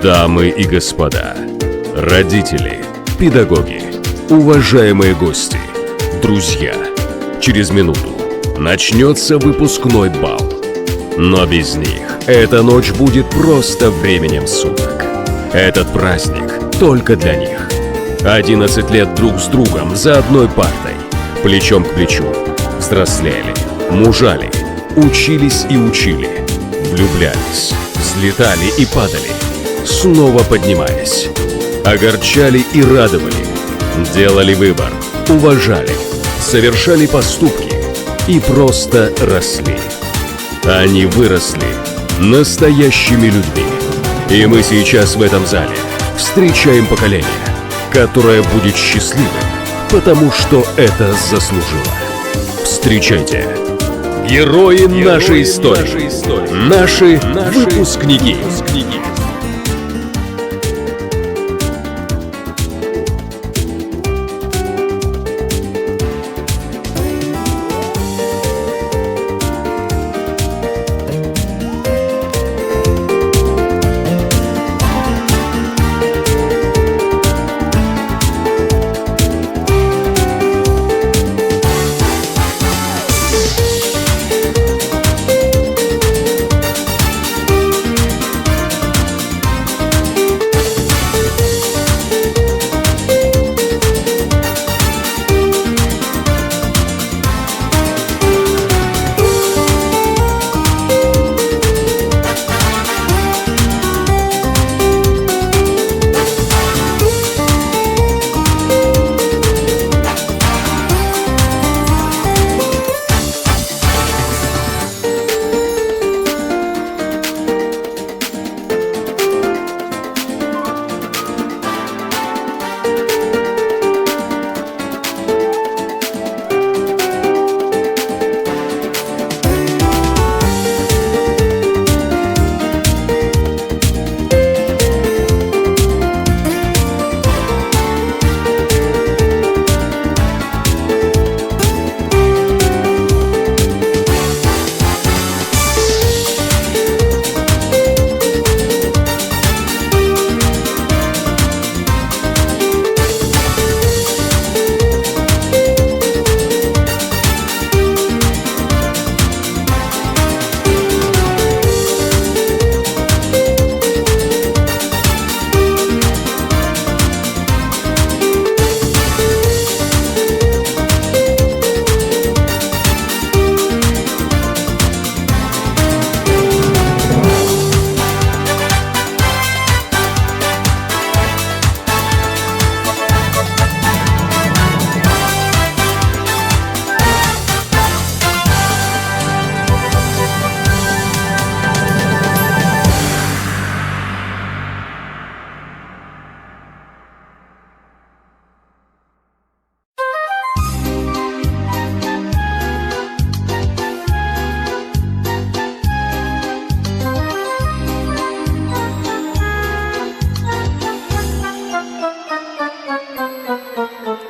Дамы и господа, родители, педагоги, уважаемые гости, друзья, через минуту начнется выпускной бал. Но без них эта ночь будет просто временем суток. Этот праздник только для них. 11 лет друг с другом за одной партой, плечом к плечу, взрослели, мужали, учились и учили, влюблялись, взлетали и падали, снова поднимались, огорчали и радовали, делали выбор, уважали, совершали поступки и просто росли. Они выросли настоящими людьми. И мы сейчас в этом зале встречаем поколение, которое будет счастливым, потому что это заслужило. Встречайте, герои нашей истории, наши выпускники.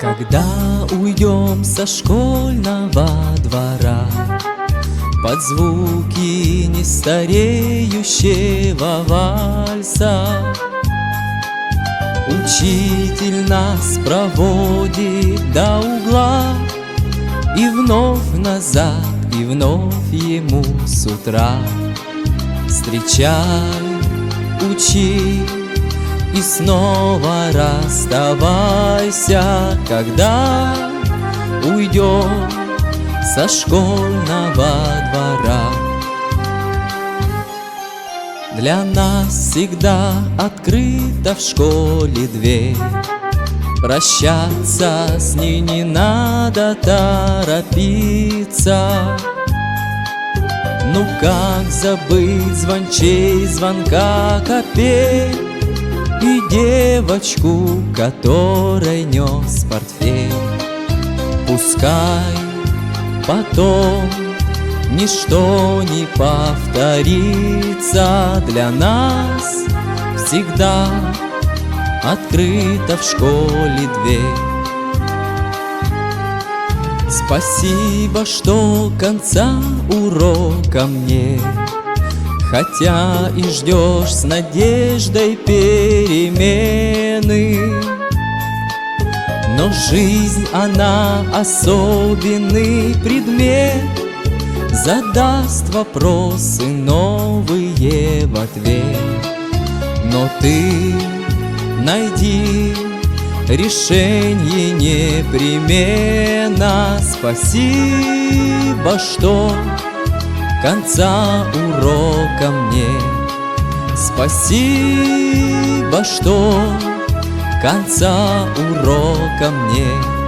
Когда уйдем со школьного двора под звуки нестареющего вальса, учитель нас проводит до угла, и вновь назад, и вновь ему с утра. Встречай, учи, и снова расставайся, когда уйдем со школьного двора. Для нас всегда открыта в школе дверь, прощаться с ней не надо торопиться. Ну как забыть звончей звонка копей и девочку, которой нес портфель? Пускай потом ничто не повторится, для нас всегда открыта в школе дверь. Спасибо, что конца урока мне хотя и ждешь с надеждой перемены. Но жизнь, она особенный предмет, задаст вопросы новые в ответ. Но ты найди решение непременно. Спасибо, что конца урока мне. Спасибо, что конца урока мне.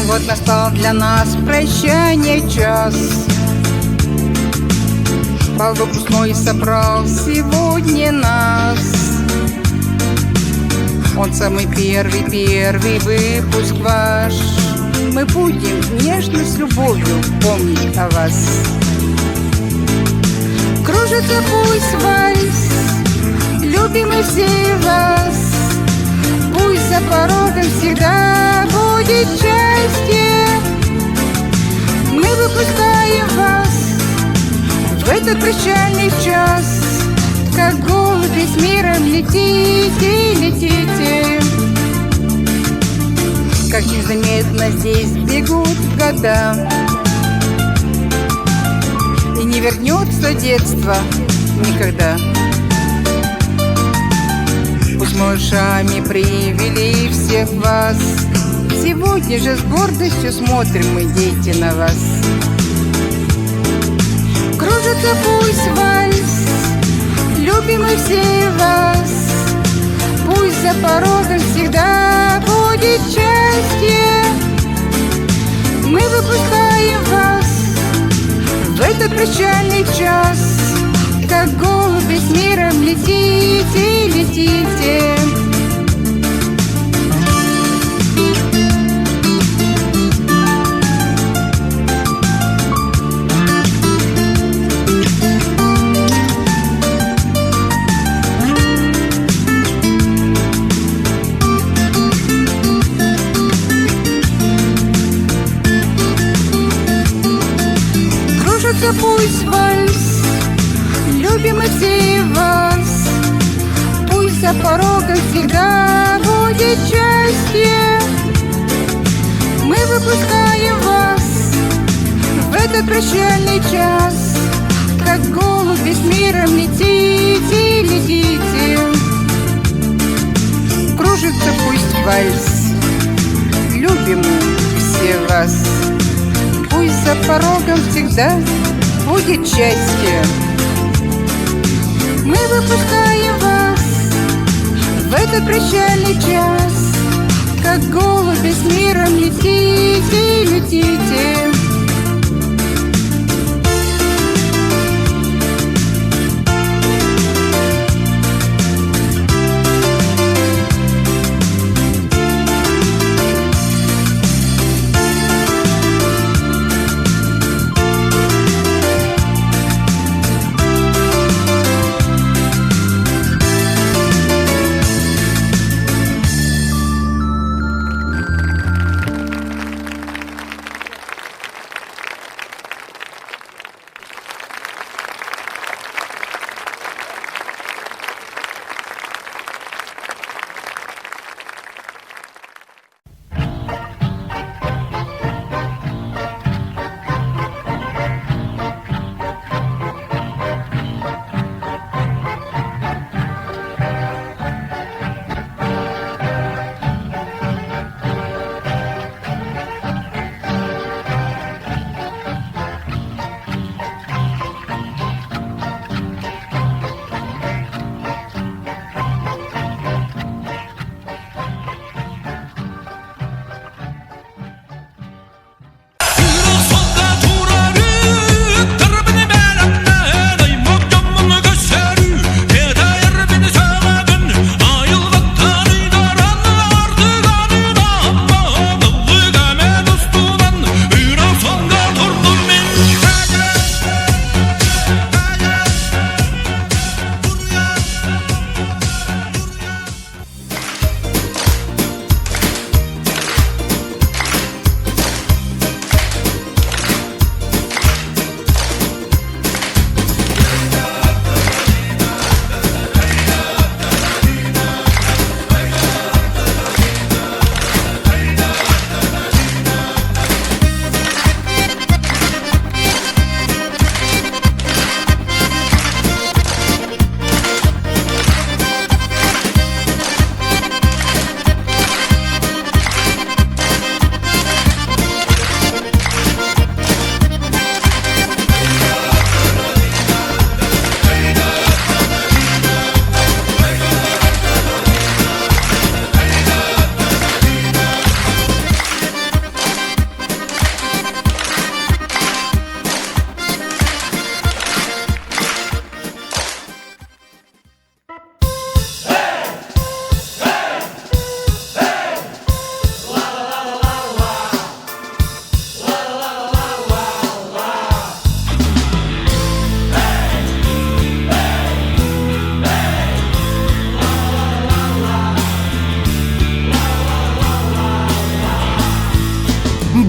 вот настал для нас прощание час. Бал выпускной собрал сегодня нас. Он самый первый выпуск ваш. Мы будем нежно с любовью помнить о вас. Кружится пусть вальс, любим мы все вас. Пусть за порогом всегда будет счастье. Мы выпускаем вас в этот прощальный час. Как голуби с миром летите, летите. как незаметно здесь бегут года. И не вернется детство никогда. Пусть мы ушами привели всех вас. Сегодня же с гордостью смотрим мы, дети, на вас. Кружится пусть вальс, любим мы все вас. Пусть за порогом всегда будет счастье. Мы выпускаем вас в этот прощальный час, как голуби с миром летите, летите. Пусть вальс, любим мы все вас. Пусть за порогом всегда будет счастье. Мы выпускаем вас в этот прощальный час, как голуби с миром летите, летите. Кружится пусть вальс, любим мы все вас. Пусть за порогом всегда будет счастье. Мы выпускаем вас в этот прощальный час, как голуби с миром летите, летите.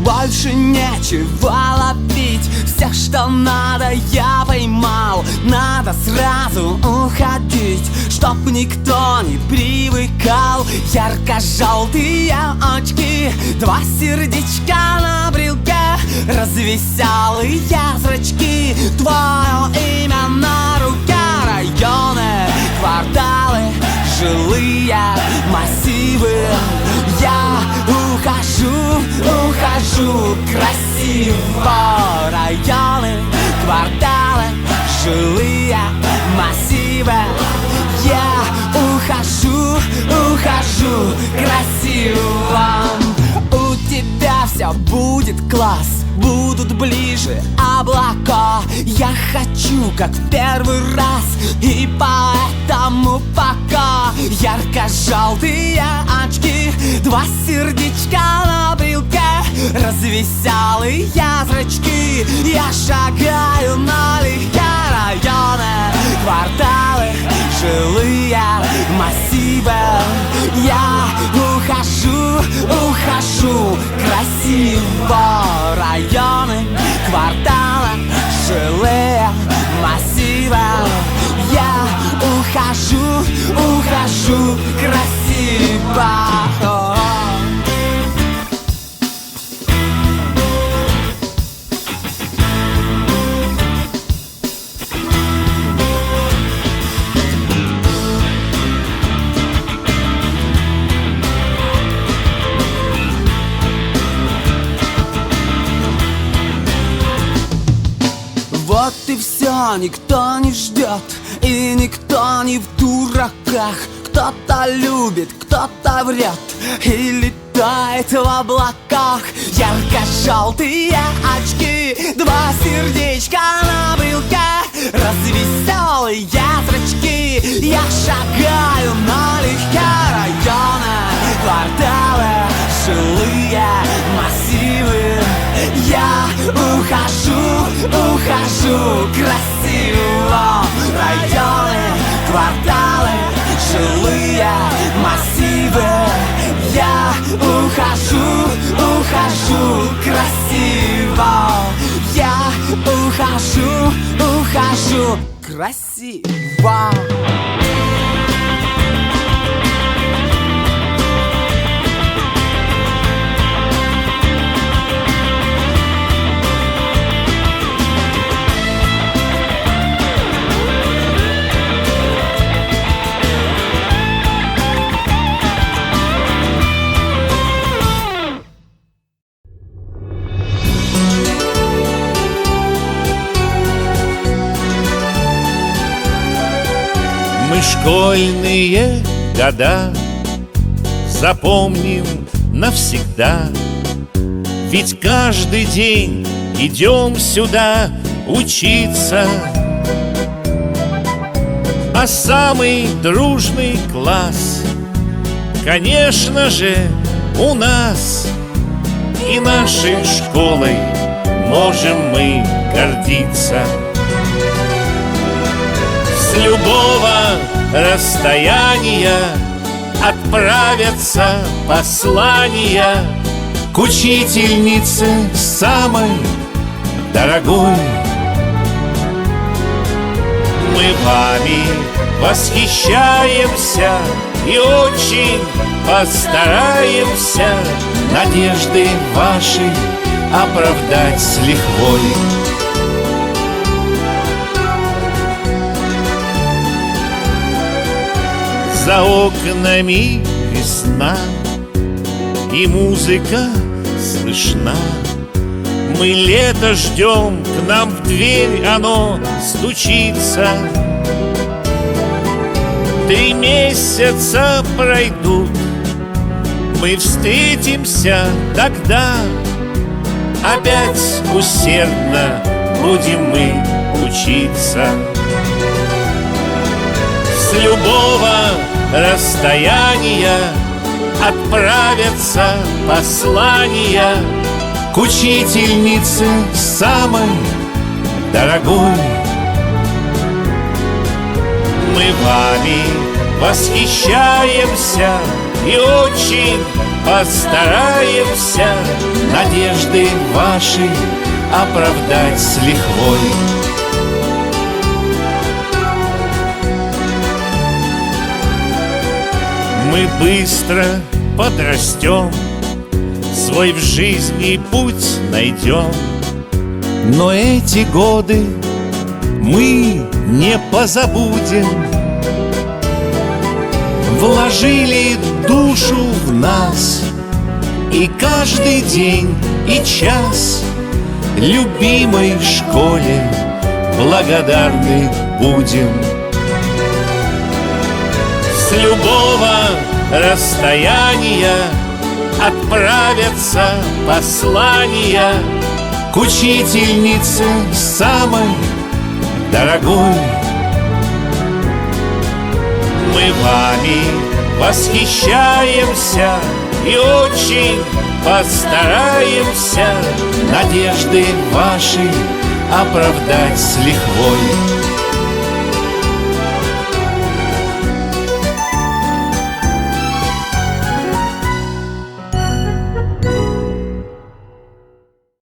Больше нечего ловить, все, что надо, я поймал. Надо сразу уходить, чтоб никто не привыкал. Ярко-желтые очки два сердечка на брелке, развеселые зрачки, твое имя на руке. Районы, кварталы, жилые массивы. Я ухожу, ухожу красиво. Районы, кварталы, жилые массивы. Я ухожу, ухожу красиво. У тебя все будет класс, будут ближе облака. Я хочу, как в первый раз, и поэтому пока ярко-желтые очки, два сердечка на брелке, развеселые зрачки. Я шагаю налегке. Районы, кварталы, жилые массивы. Я ухожу, ухожу красиво. Районы, кварталы, жилые массивы. Я ухожу, ухожу красиво. Вот и все, никто не ждет, и никто не в дураках. Кто-то любит, кто-то врет и летает в облаках. Ярко-желтые очки, два сердечка на брелке, развеселые зрачки. Я шагаю налегке. Районы, кварталы, жилые массивы. Я ухожу, ухожу красиво. Районы, кварталы, жилые массивы. Я ухожу, ухожу красиво. Я ухожу, ухожу красиво. Мы школьные года запомним навсегда. Ведь каждый день идем сюда учиться. А самый дружный класс, конечно же, у нас. И нашей школой можем мы гордиться. С любого расстояния отправятся послания к учительнице самой дорогой. Мы вами восхищаемся и очень постараемся надежды ваши оправдать с лихвой. За окнами весна, и музыка слышна. Мы лето ждем, к нам в дверь оно стучится. 3 месяца пройдут, мы встретимся тогда. Опять усердно будем мы учиться. С любого расстояния отправятся послания к учительнице самой дорогой. Мы вами восхищаемся и очень постараемся надежды ваши оправдать с лихвой. Мы быстро подрастем, с свой в жизни путь найдем. Но эти годы мы не позабудем. Вложили душу в нас, и каждый день и час любимой школе благодарны будем. С любого расстояния отправятся послания к учительнице самой дорогой. Мы вами восхищаемся и очень постараемся надежды ваши оправдать с лихвой.